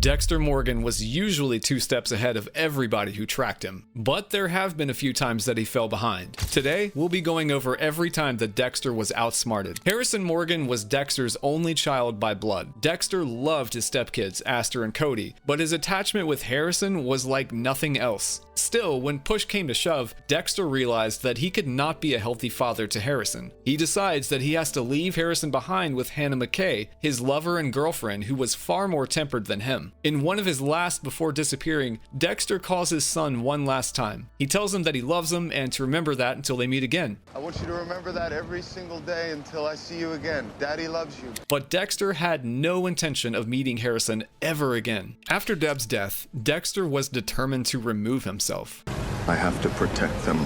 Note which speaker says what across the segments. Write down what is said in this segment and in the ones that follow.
Speaker 1: Dexter Morgan was usually 2 steps ahead of everybody who tracked him, but there have been a few times that he fell behind. Today, we'll be going over every time that Dexter was outsmarted. Harrison Morgan was Dexter's only child by blood. Dexter loved his stepkids, Aster and Cody, but his attachment with Harrison was like nothing else. Still, when push came to shove, Dexter realized that he could not be a healthy father to Harrison. He decides that he has to leave Harrison behind with Hannah McKay, his lover and girlfriend who was far more tempered than him. In one of his last before disappearing, Dexter calls his son one last time. He tells him that he loves him and to remember that until they meet again.
Speaker 2: I want you to remember that every single day until I see you again. Daddy loves you.
Speaker 1: But Dexter had no intention of meeting Harrison ever again. After Deb's death, Dexter was determined to remove himself.
Speaker 2: I have to protect them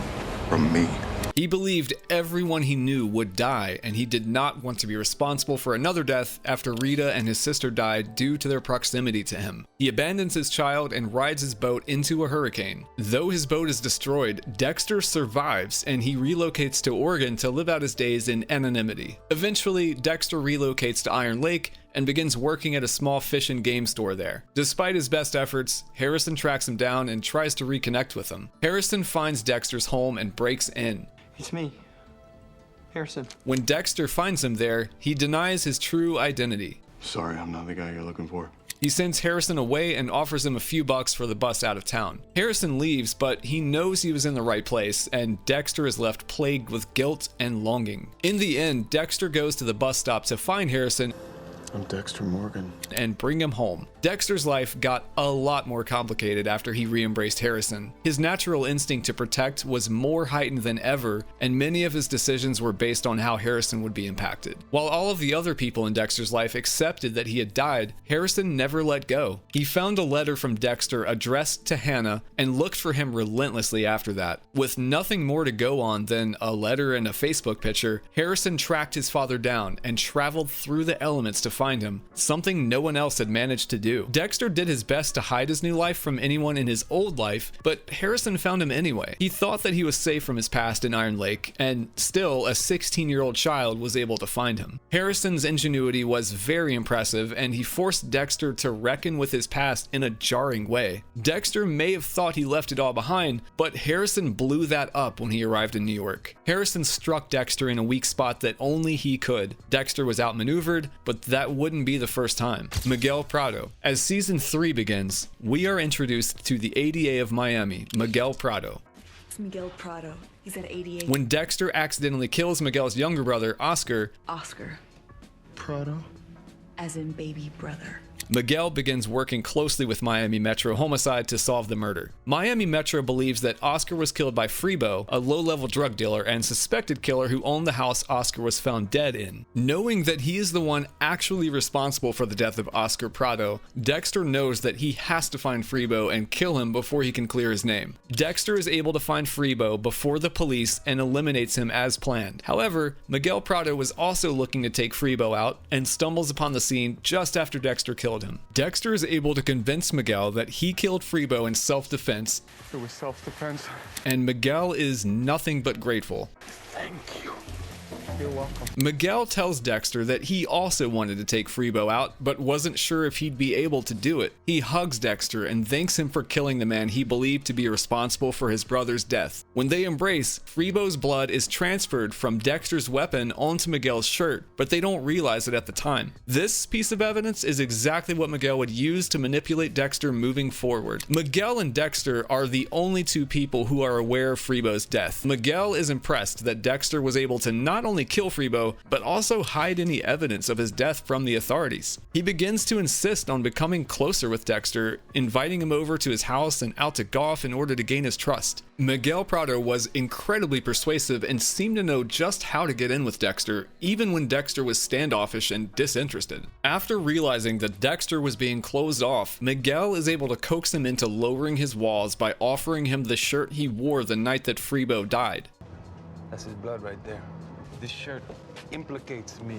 Speaker 2: from me.
Speaker 1: He believed everyone he knew would die, and he did not want to be responsible for another death after Rita and his sister died due to their proximity to him. He abandons his child and rides his boat into a hurricane. Though his boat is destroyed, Dexter survives, and he relocates to Oregon to live out his days in anonymity. Eventually, Dexter relocates to Iron Lake and begins working at a small fish and game store there. Despite his best efforts, Harrison tracks him down and tries to reconnect with him. Harrison finds Dexter's home and breaks in.
Speaker 3: It's me, Harrison.
Speaker 1: When Dexter finds him there, he denies his true identity.
Speaker 2: Sorry, I'm not the guy you're looking for.
Speaker 1: He sends Harrison away and offers him a few bucks for the bus out of town. Harrison leaves, but he knows he was in the right place, and Dexter is left plagued with guilt and longing. In the end, Dexter goes to the bus stop to find Harrison.
Speaker 2: I'm Dexter Morgan.
Speaker 1: And bring him home. Dexter's life got a lot more complicated after he re-embraced Harrison. His natural instinct to protect was more heightened than ever, and many of his decisions were based on how Harrison would be impacted. While all of the other people in Dexter's life accepted that he had died, Harrison never let go. He found a letter from Dexter addressed to Hannah and looked for him relentlessly after that. With nothing more to go on than a letter and a Facebook picture, Harrison tracked his father down and traveled through the elements to find him, something no one else had managed to do. Dexter did his best to hide his new life from anyone in his old life, but Harrison found him anyway. He thought that he was safe from his past in Iron Lake, and still a 16-year-old child was able to find him. Harrison's ingenuity was very impressive, and he forced Dexter to reckon with his past in a jarring way. Dexter may have thought he left it all behind, but Harrison blew that up when he arrived in New York. Harrison struck Dexter in a weak spot that only he could. Dexter was outmaneuvered, but that wouldn't be the first time. Miguel Prado. As season 3 begins, we are introduced to the ADA of Miami, Miguel Prado.
Speaker 4: It's Miguel Prado. He's at 88.
Speaker 1: When Dexter accidentally kills Miguel's younger brother, Oscar,
Speaker 2: Prado?
Speaker 4: As in baby brother.
Speaker 1: Miguel begins working closely with Miami Metro Homicide to solve the murder. Miami Metro believes that Oscar was killed by Freebo, a low-level drug dealer and suspected killer who owned the house Oscar was found dead in. Knowing that he is the one actually responsible for the death of Oscar Prado, Dexter knows that he has to find Freebo and kill him before he can clear his name. Dexter is able to find Freebo before the police and eliminates him as planned. However, Miguel Prado was also looking to take Freebo out and stumbles upon the scene just after Dexter killed him. Dexter is able to convince Miguel that he killed Freebo in self-defense.
Speaker 2: It was self-defense.
Speaker 1: And Miguel is nothing but grateful.
Speaker 2: Thank you. You're welcome.
Speaker 1: Miguel tells Dexter that he also wanted to take Freebo out, but wasn't sure if he'd be able to do it. He hugs Dexter and thanks him for killing the man he believed to be responsible for his brother's death. When they embrace, Freebo's blood is transferred from Dexter's weapon onto Miguel's shirt, but they don't realize it at the time. This piece of evidence is exactly what Miguel would use to manipulate Dexter moving forward. Miguel and Dexter are the only two people who are aware of Freebo's death. Miguel is impressed that Dexter was able to not only kill Freebo, but also hide any evidence of his death from the authorities. He begins to insist on becoming closer with Dexter, inviting him over to his house and out to golf in order to gain his trust. Miguel Prado was incredibly persuasive and seemed to know just how to get in with Dexter, even when Dexter was standoffish and disinterested. After realizing that Dexter was being closed off, Miguel is able to coax him into lowering his walls by offering him the shirt he wore the night that Freebo died.
Speaker 5: That's his blood right there. This shirt implicates me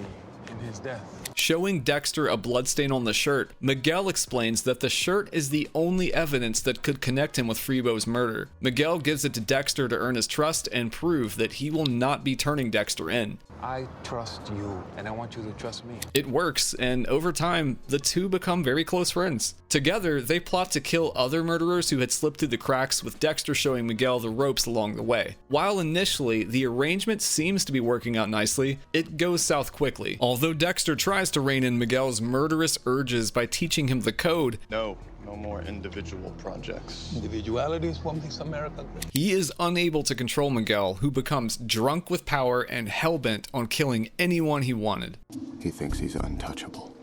Speaker 5: in his death.
Speaker 1: Showing Dexter a bloodstain on the shirt, Miguel explains that the shirt is the only evidence that could connect him with Freebo's murder. Miguel gives it to Dexter to earn his trust and prove that he will not be turning Dexter in.
Speaker 5: I trust you, and I want you to trust me.
Speaker 1: It works, and over time, the two become very close friends. Together, they plot to kill other murderers who had slipped through the cracks, with Dexter showing Miguel the ropes along the way. While initially, the arrangement seems to be working out nicely, it goes south quickly. Although Dexter tries to rein in Miguel's murderous urges by teaching him the code,
Speaker 2: No more individual projects.
Speaker 5: Individuality is what makes America great.
Speaker 1: he is unable to control Miguel, who becomes drunk with power and hellbent on killing anyone he wanted.
Speaker 6: He thinks he's untouchable.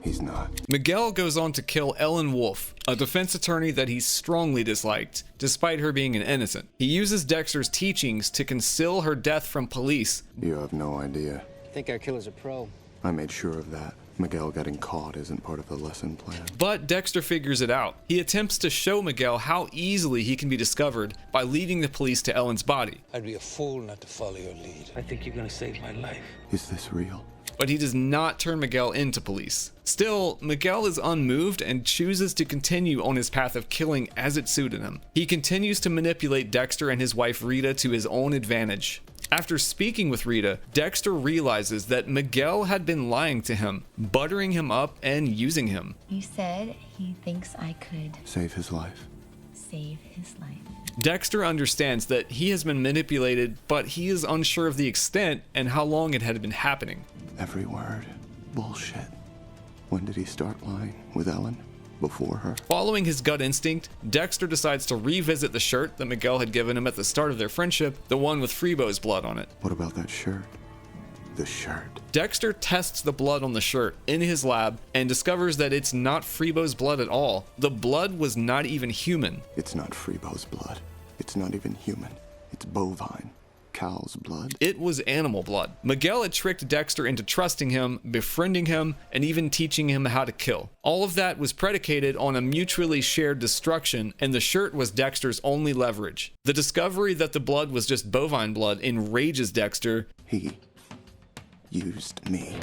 Speaker 6: He's not.
Speaker 1: Miguel goes on to kill Ellen Wolf, a defense attorney that he strongly disliked, despite her being an innocent. He uses Dexter's teachings to conceal her death from police.
Speaker 6: You have no idea.
Speaker 3: I think our killer's a pro.
Speaker 6: I made sure of that. Miguel getting caught isn't part of the lesson plan.
Speaker 1: But Dexter figures it out. He attempts to show Miguel how easily he can be discovered by leading the police to Ellen's body.
Speaker 7: I'd be a fool not to follow your lead.
Speaker 3: I think you're gonna save my life.
Speaker 6: Is this real?
Speaker 1: But he does not turn Miguel into police. Still, Miguel is unmoved and chooses to continue on his path of killing as it suited him. He continues to manipulate Dexter and his wife Rita to his own advantage. After speaking with Rita, Dexter realizes that Miguel had been lying to him, buttering him up and using him.
Speaker 8: He said he thinks I could
Speaker 6: Save his life.
Speaker 8: save his life.
Speaker 1: Dexter understands that he has been manipulated, but he is unsure of the extent and how long it had been happening.
Speaker 6: Every word. Bullshit. When did he start lying? With Ellen? Before her?
Speaker 1: Following his gut instinct, Dexter decides to revisit the shirt that Miguel had given him at the start of their friendship, the one with Freebo's blood on it.
Speaker 6: What about that shirt? The shirt.
Speaker 1: Dexter tests the blood on the shirt in his lab and discovers that it's not Freebo's blood at all. The blood was not even human.
Speaker 6: It's not Freebo's blood. It's not even human. It's bovine. Cow's blood.
Speaker 1: It was animal blood. Miguel had tricked Dexter into trusting him, befriending him, and even teaching him how to kill. All of that was predicated on a mutually shared destruction, and the shirt was Dexter's only leverage. The discovery that the blood was just bovine blood enrages Dexter.
Speaker 6: He used me.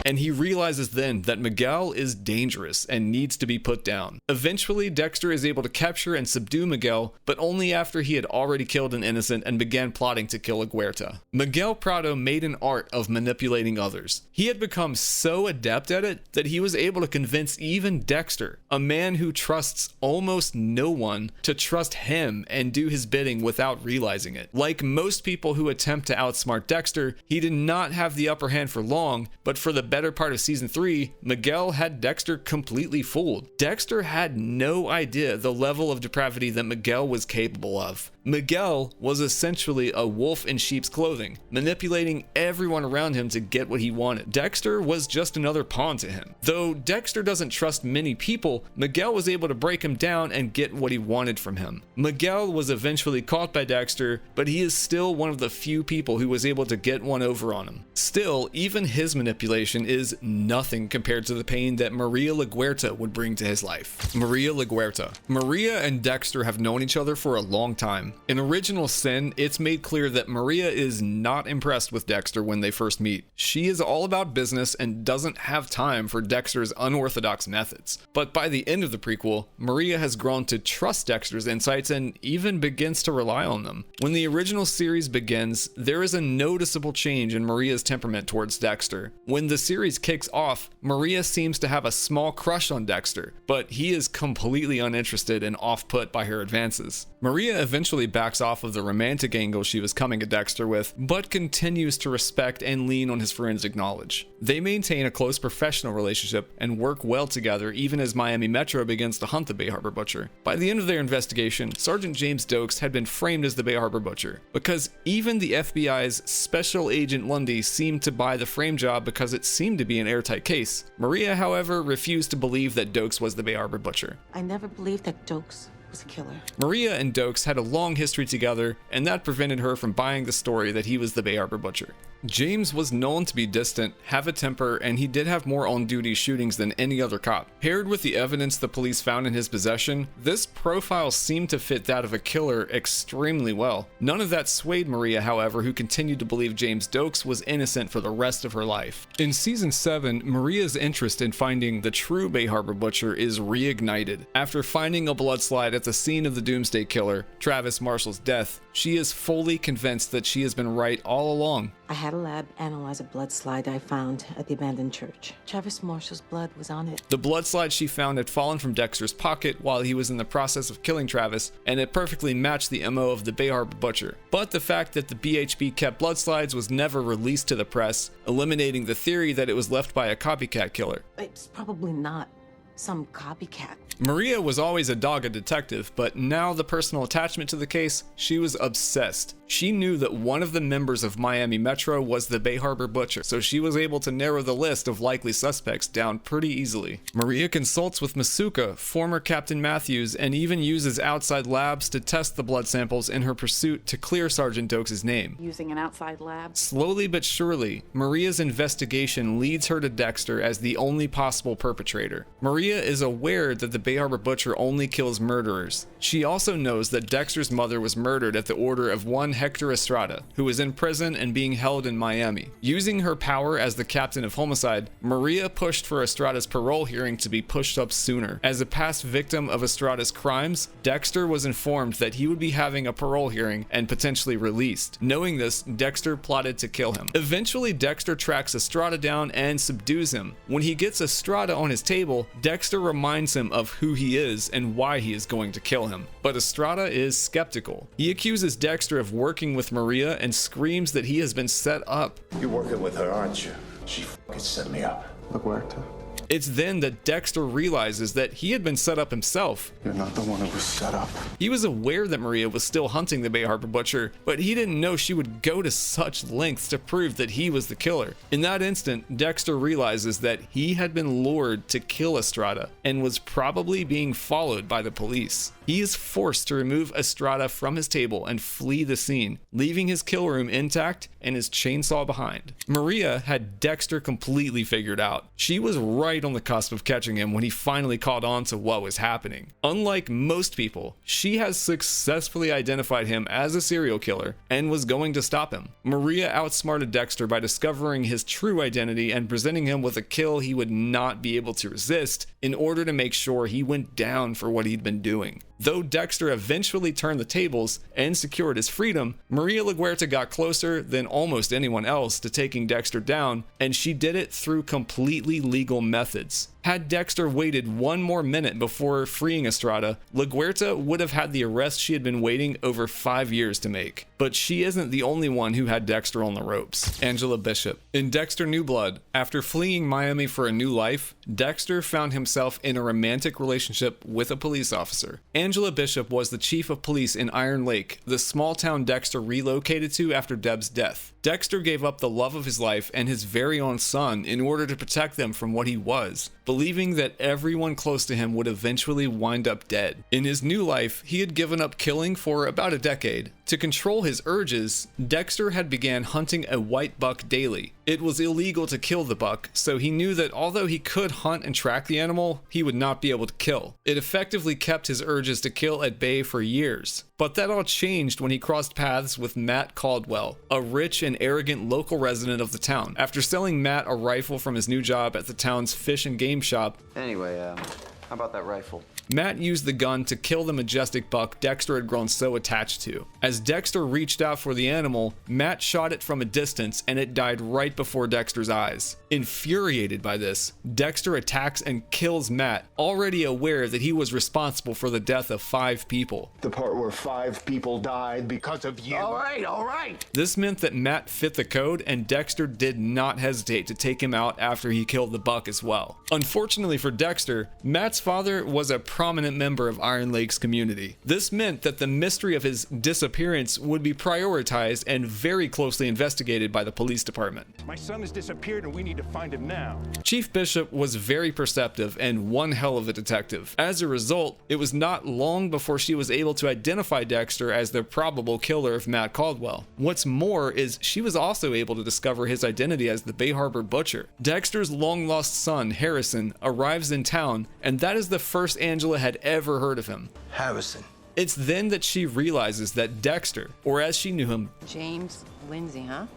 Speaker 1: And he realizes then that Miguel is dangerous and needs to be put down. Eventually, Dexter is able to capture and subdue Miguel, but only after he had already killed an innocent and began plotting to kill Aguerta. Miguel Prado made an art of manipulating others. He had become so adept at it that he was able to convince even Dexter, a man who trusts almost no one, to trust him and do his bidding without realizing it. Like most people who attempt to outsmart Dexter, he did not have the upper hand for long, but for the better part of season 3, Miguel had Dexter completely fooled. Dexter had no idea the level of depravity that Miguel was capable of. Miguel was essentially a wolf in sheep's clothing, manipulating everyone around him to get what he wanted. Dexter was just another pawn to him. Though Dexter doesn't trust many people, Miguel was able to break him down and get what he wanted from him. Miguel was eventually caught by Dexter, but he is still one of the few people who was able to get one over on him. Still, even his manipulation is nothing compared to the pain that Maria LaGuerta would bring to his life. Maria LaGuerta. Maria and Dexter have known each other for a long time. In Original Sin, it's made clear that Maria is not impressed with Dexter when they first meet. She is all about business and doesn't have time for Dexter's unorthodox methods. But by the end of the prequel, Maria has grown to trust Dexter's insights and even begins to rely on them. When the original series begins, there is a noticeable change in Maria's temperament towards Dexter. When the series kicks off, Maria seems to have a small crush on Dexter, but he is completely uninterested and off-put by her advances. Maria eventually backs off of the romantic angle she was coming at Dexter with, but continues to respect and lean on his forensic knowledge. They maintain a close professional relationship and work well together even as Miami Metro begins to hunt the Bay Harbor Butcher. By the end of their investigation, Sergeant James Dokes had been framed as the Bay Harbor Butcher, because even the FBI's Special Agent Lundy seemed to buy the frame job because it seemed to be an airtight case. Maria, however, refused to believe that Dokes was the Bay Harbor Butcher.
Speaker 9: I never believed that Dokes was a killer.
Speaker 1: Maria and Dokes had a long history together, and that prevented her from buying the story that he was the Bay Harbor Butcher. James was known to be distant, have a temper, and he did have more on-duty shootings than any other cop. Paired with the evidence the police found in his possession, this profile seemed to fit that of a killer extremely well. None of that swayed Maria, however, who continued to believe James Dokes was innocent for the rest of her life. In season 7, Maria's interest in finding the true Bay Harbor Butcher is reignited. After finding a bloodslide at the scene of the Doomsday Killer, Travis Marshall's death, she is fully convinced that she has been right all along.
Speaker 9: I had a lab analyze a blood slide I found at the abandoned church. Travis Marshall's blood was on it.
Speaker 1: The blood slide she found had fallen from Dexter's pocket while he was in the process of killing Travis, and it perfectly matched the MO of the Bay Harbor Butcher. But the fact that the BHB kept blood slides was never released to the press, eliminating the theory that it was left by a copycat killer.
Speaker 9: It's probably not some copycat.
Speaker 1: Maria was always a dogged detective, but now the personal attachment to the case, she was obsessed. She knew that one of the members of Miami Metro was the Bay Harbor Butcher, so she was able to narrow the list of likely suspects down pretty easily. Maria consults with Masuka, former Captain Matthews, and even uses outside labs to test the blood samples in her pursuit to clear Sergeant Dokes' name.
Speaker 4: Using an outside lab.
Speaker 1: Slowly but surely, Maria's investigation leads her to Dexter as the only possible perpetrator. Maria is aware that the Bay Harbor Butcher only kills murderers. She also knows that Dexter's mother was murdered at the order of one Hector Estrada, who is in prison and being held in Miami. Using her power as the captain of homicide, Maria pushed for Estrada's parole hearing to be pushed up sooner. As a past victim of Estrada's crimes, Dexter was informed that he would be having a parole hearing and potentially released. Knowing this, Dexter plotted to kill him. Eventually, Dexter tracks Estrada down and subdues him. When he gets Estrada on his table, Dexter reminds him of who he is and why he is going to kill him. But Estrada is skeptical. He accuses Dexter of working with Maria and screams that he has been set up.
Speaker 10: You're working with her, aren't you? She f***ing set me up.
Speaker 6: Laguerta,
Speaker 1: It's then that Dexter realizes that he had been set up himself.
Speaker 6: you're not the one who was set up.
Speaker 1: He was aware that Maria was still hunting the Bay Harbor Butcher, but he didn't know she would go to such lengths to prove that he was the killer. In that instant, Dexter realizes that he had been lured to kill Estrada and was probably being followed by the police. He is forced to remove Estrada from his table and flee the scene, leaving his kill room intact and his chainsaw behind. Maria had Dexter completely figured out. She was right on the cusp of catching him when he finally caught on to what was happening. Unlike most people, she has successfully identified him as a serial killer and was going to stop him. Maria outsmarted Dexter by discovering his true identity and presenting him with a kill he would not be able to resist in order to make sure he went down for what he'd been doing. Though Dexter eventually turned the tables and secured his freedom, Maria LaGuerta got closer than almost anyone else to taking Dexter down, and she did it through completely legal methods. Had Dexter waited one more minute before freeing Estrada, LaGuerta would have had the arrest she had been waiting over 5 years to make. But she isn't the only one who had Dexter on the ropes. Angela Bishop. In Dexter New Blood, after fleeing Miami for a new life, Dexter found himself in a romantic relationship with a police officer. Angela Bishop was the chief of police in Iron Lake, the small town Dexter relocated to after Deb's death. Dexter gave up the love of his life and his very own son in order to protect them from what he was, believing that everyone close to him would eventually wind up dead. In his new life, he had given up killing for about a decade. To control his urges, Dexter had began hunting a white buck daily. It was illegal to kill the buck, so he knew that although he could hunt and track the animal, he would not be able to kill. It effectively kept his urges to kill at bay for years. But that all changed when he crossed paths with Matt Caldwell, a rich and arrogant local resident of the town. After selling Matt a rifle from his new job at the town's fish and game shop,
Speaker 11: Anyway, how about that rifle?
Speaker 1: Matt used the gun to kill the majestic buck Dexter had grown so attached to. As Dexter reached out for the animal, Matt shot it from a distance and it died right before Dexter's eyes. Infuriated by this, Dexter attacks and kills Matt, already aware that he was responsible for the death of 5 people.
Speaker 10: The part where 5 people died because of you. All right.
Speaker 1: This meant that Matt fit the code and Dexter did not hesitate to take him out after he killed the buck as well. Unfortunately for Dexter, Matt's father was a prominent member of Iron Lake's community. This meant that the mystery of his disappearance would be prioritized and very closely investigated by the police department.
Speaker 12: My son has disappeared and we need to find him now.
Speaker 1: Chief Bishop was very perceptive and one hell of a detective. As a result, it was not long before she was able to identify Dexter as the probable killer of Matt Caldwell. What's more is she was also able to discover his identity as the Bay Harbor Butcher. Dexter's long-lost son, Harrison, arrives in town, and that is the first Angela had ever heard of him.
Speaker 7: Harrison.
Speaker 1: It's then that she realizes that Dexter, or as she knew him,
Speaker 9: James Lindsay, huh?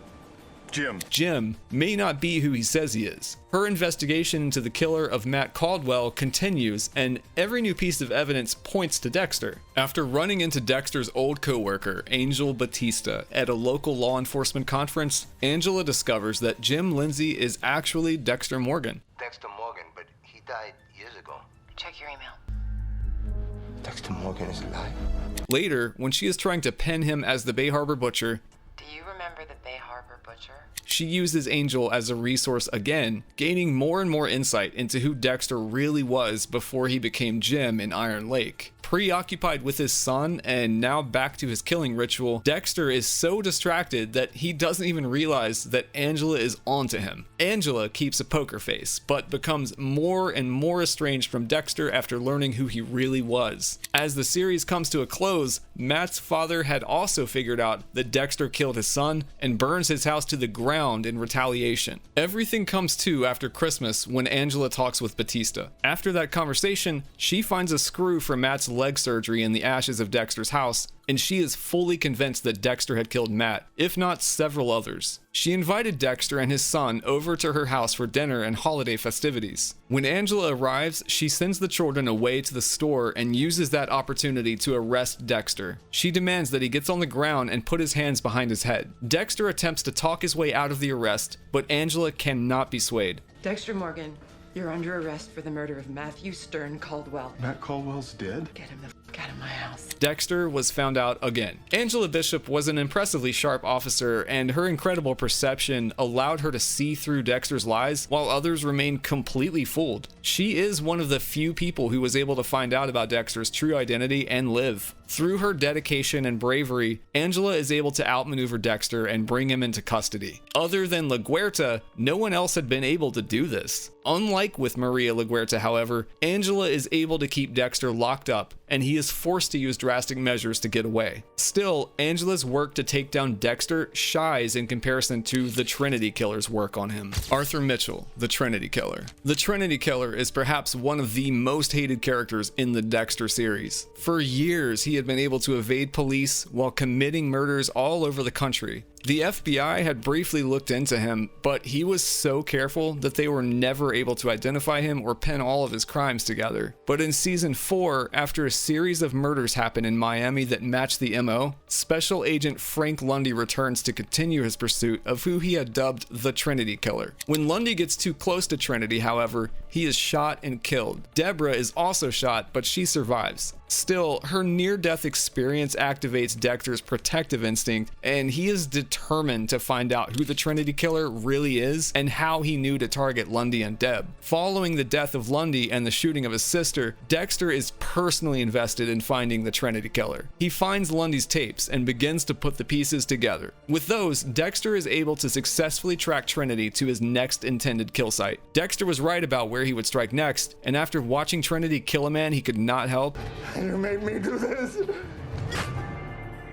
Speaker 1: Jim, may not be who he says he is. Her investigation into the killer of Matt Caldwell continues, and every new piece of evidence points to Dexter. After running into Dexter's old co-worker, Angel Batista, at a local law enforcement conference, Angela discovers that Jim Lindsay is actually Dexter Morgan.
Speaker 3: Dexter Morgan, but he died years ago.
Speaker 9: Check your email.
Speaker 7: Dexter Morgan is alive.
Speaker 1: Later, when she is trying to pin him as the Bay Harbor Butcher,
Speaker 9: Do you remember the Bay Harbor Butcher?
Speaker 1: she uses Angel as a resource again, gaining more and more insight into who Dexter really was before he became Jim in Iron Lake. Preoccupied with his son and now back to his killing ritual, Dexter is so distracted that he doesn't even realize that Angela is onto him. Angela keeps a poker face, but becomes more and more estranged from Dexter after learning who he really was. As the series comes to a close, Matt's father had also figured out that Dexter killed his son and burns his house to the ground in retaliation. Everything comes to after Christmas when Angela talks with Batista. After that conversation, she finds a screw for Matt's leg surgery in the ashes of Dexter's house, and she is fully convinced that Dexter had killed Matt, if not several others. She invited Dexter and his son over to her house for dinner and holiday festivities. When Angela arrives, she sends the children away to the store and uses that opportunity to arrest Dexter. She demands that he gets on the ground and put his hands behind his head. Dexter attempts to talk his way out of the arrest, but Angela cannot be swayed.
Speaker 9: Dexter Morgan, you're under arrest for the murder of Matthew Stern Caldwell.
Speaker 6: Matt Caldwell's dead?
Speaker 9: Get him the f*** out of my house.
Speaker 1: Dexter was found out again. Angela Bishop was an impressively sharp officer, and her incredible perception allowed her to see through Dexter's lies while others remained completely fooled. She is one of the few people who was able to find out about Dexter's true identity and live. Through her dedication and bravery, Angela is able to outmaneuver Dexter and bring him into custody. Other than LaGuerta, no one else had been able to do this. Unlike with Maria LaGuerta, however, Angela is able to keep Dexter locked up, and he is forced to use drastic measures to get away. Still, Angela's work to take down Dexter shies in comparison to the Trinity Killer's work on him. Arthur Mitchell, the Trinity Killer. The Trinity Killer is perhaps one of the most hated characters in the Dexter series. For years, he had been able to evade police while committing murders all over the country. The FBI had briefly looked into him, but he was so careful that they were never able to identify him or pin all of his crimes together. But in season 4, after a series of murders happen in Miami that matched the MO, Special Agent Frank Lundy returns to continue his pursuit of who he had dubbed the Trinity Killer. When Lundy gets too close to Trinity, however, he is shot and killed. Deborah is also shot, but she survives. Still, her near-death experience activates Dexter's protective instinct, and he is determined to find out who the Trinity Killer really is and how he knew to target Lundy and Deb. Following the death of Lundy and the shooting of his sister, Dexter is personally invested in finding the Trinity Killer. He finds Lundy's tapes and begins to put the pieces together. With those, Dexter is able to successfully track Trinity to his next intended kill site. Dexter was right about where he would strike next, and after watching Trinity kill a man he could not help,
Speaker 10: You made me do this.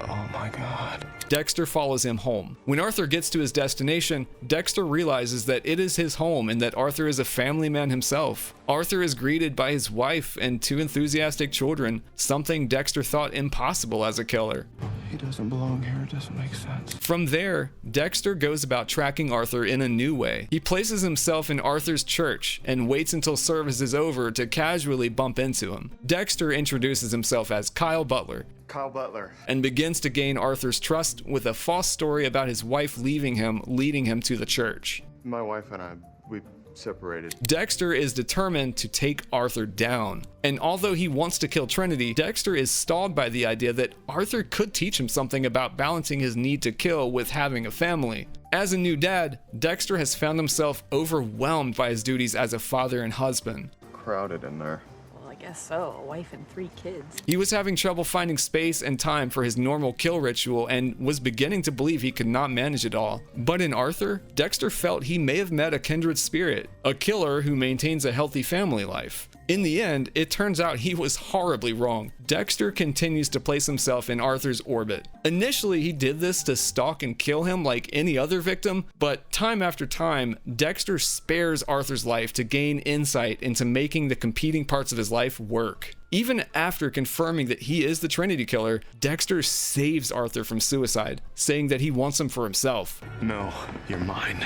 Speaker 6: Oh my God.
Speaker 1: Dexter follows him home. When Arthur gets to his destination, Dexter realizes that it is his home and that Arthur is a family man himself. Arthur is greeted by his wife and 2 enthusiastic children, something Dexter thought impossible as a killer.
Speaker 6: He doesn't belong here. It doesn't make sense.
Speaker 1: From there, Dexter goes about tracking Arthur in a new way. He places himself in Arthur's church and waits until service is over to casually bump into him. Dexter introduces himself as Kyle Butler,
Speaker 2: Kyle Butler.
Speaker 1: and begins to gain Arthur's trust with a false story about his wife leaving him, leading him to the church.
Speaker 2: My wife and I, we separated.
Speaker 1: Dexter is determined to take Arthur down. And although he wants to kill Trinity, Dexter is stalled by the idea that Arthur could teach him something about balancing his need to kill with having a family. As a new dad, Dexter has found himself overwhelmed by his duties as a father and husband.
Speaker 2: Crowded in there.
Speaker 9: Well, I
Speaker 13: guess so. A wife and 3 kids.
Speaker 1: He was having trouble finding space and time for his normal kill ritual and was beginning to believe he could not manage it all. But in Arthur, Dexter felt he may have met a kindred spirit, a killer who maintains a healthy family life. In the end, it turns out he was horribly wrong. Dexter continues to place himself in Arthur's orbit. Initially, he did this to stalk and kill him like any other victim, but time after time, Dexter spares Arthur's life to gain insight into making the competing parts of his life work. Even after confirming that he is the Trinity Killer, Dexter saves Arthur from suicide, saying that he wants him for himself.
Speaker 6: No, you're mine.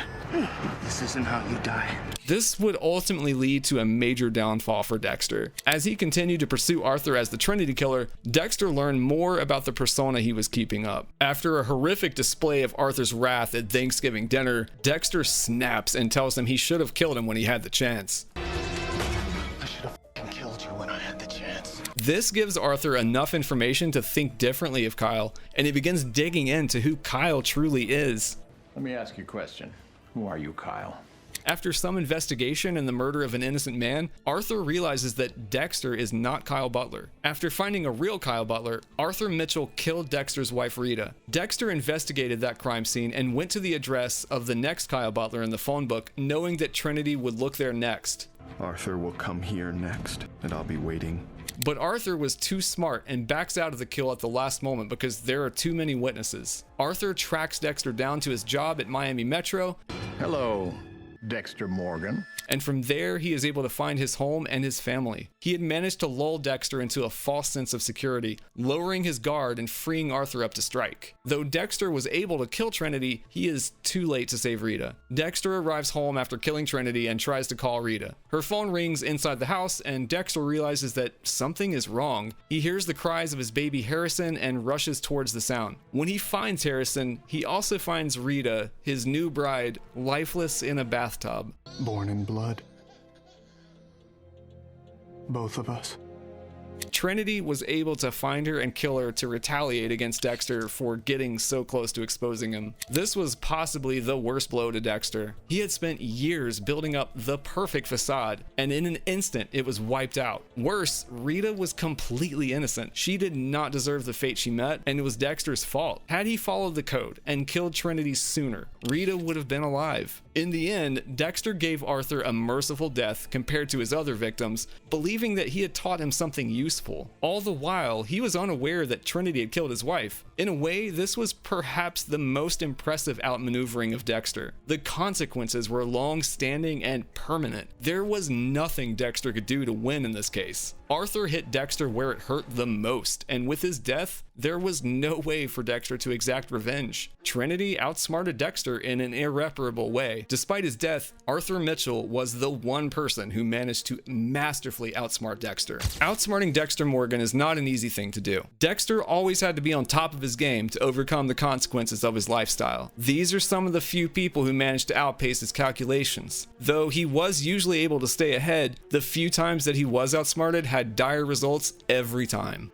Speaker 10: This isn't how you die.
Speaker 1: This would ultimately lead to a major downfall for Dexter. As he continued to pursue Arthur as the Trinity Killer, Dexter learned more about the persona he was keeping up. After a horrific display of Arthur's wrath at Thanksgiving dinner, Dexter snaps and tells him he should have killed him when he had the chance.
Speaker 10: I should have killed you when I had the chance.
Speaker 1: This gives Arthur enough information to think differently of Kyle, and he begins digging into who Kyle truly is.
Speaker 12: Let me ask you a question. Who are you, Kyle?
Speaker 1: After some investigation in the murder of an innocent man, Arthur realizes that Dexter is not Kyle Butler. After finding a real Kyle Butler, Arthur Mitchell killed Dexter's wife Rita. Dexter investigated that crime scene and went to the address of the next Kyle Butler in the phone book, knowing that Trinity would look there next.
Speaker 6: Arthur will come here next, and I'll be waiting.
Speaker 1: But Arthur was too smart and backs out of the kill at the last moment because there are too many witnesses. Arthur tracks Dexter down to his job at Miami Metro.
Speaker 12: Hello, Dexter Morgan.
Speaker 1: And from there, he is able to find his home and his family. He had managed to lull Dexter into a false sense of security, lowering his guard and freeing Arthur up to strike. Though Dexter was able to kill Trinity, he is too late to save Rita. Dexter arrives home after killing Trinity and tries to call Rita. Her phone rings inside the house, and Dexter realizes that something is wrong. He hears the cries of his baby Harrison and rushes towards the sound. When he finds Harrison, he also finds Rita, his new bride, lifeless in a bathtub.
Speaker 6: Born in blood. Both of us.
Speaker 1: Trinity was able to find her and kill her to retaliate against Dexter for getting so close to exposing him. This was possibly the worst blow to Dexter. He had spent years building up the perfect facade, and in an instant it was wiped out. Worse, Rita was completely innocent. She did not deserve the fate she met, and it was Dexter's fault. Had he followed the code and killed Trinity sooner, Rita would have been alive. In the end, Dexter gave Arthur a merciful death compared to his other victims, believing that he had taught him something useful. All the while, he was unaware that Trinity had killed his wife. In a way, this was perhaps the most impressive outmaneuvering of Dexter. The consequences were long-standing and permanent. There was nothing Dexter could do to win in this case. Arthur hit Dexter where it hurt the most, and with his death, there was no way for Dexter to exact revenge. Trinity outsmarted Dexter in an irreparable way. Despite his death, Arthur Mitchell was the one person who managed to masterfully outsmart Dexter. Outsmarting Dexter Morgan is not an easy thing to do. Dexter always had to be on top of his game to overcome the consequences of his lifestyle. These are some of the few people who managed to outpace his calculations. Though he was usually able to stay ahead, the few times that he was outsmarted had dire results every time.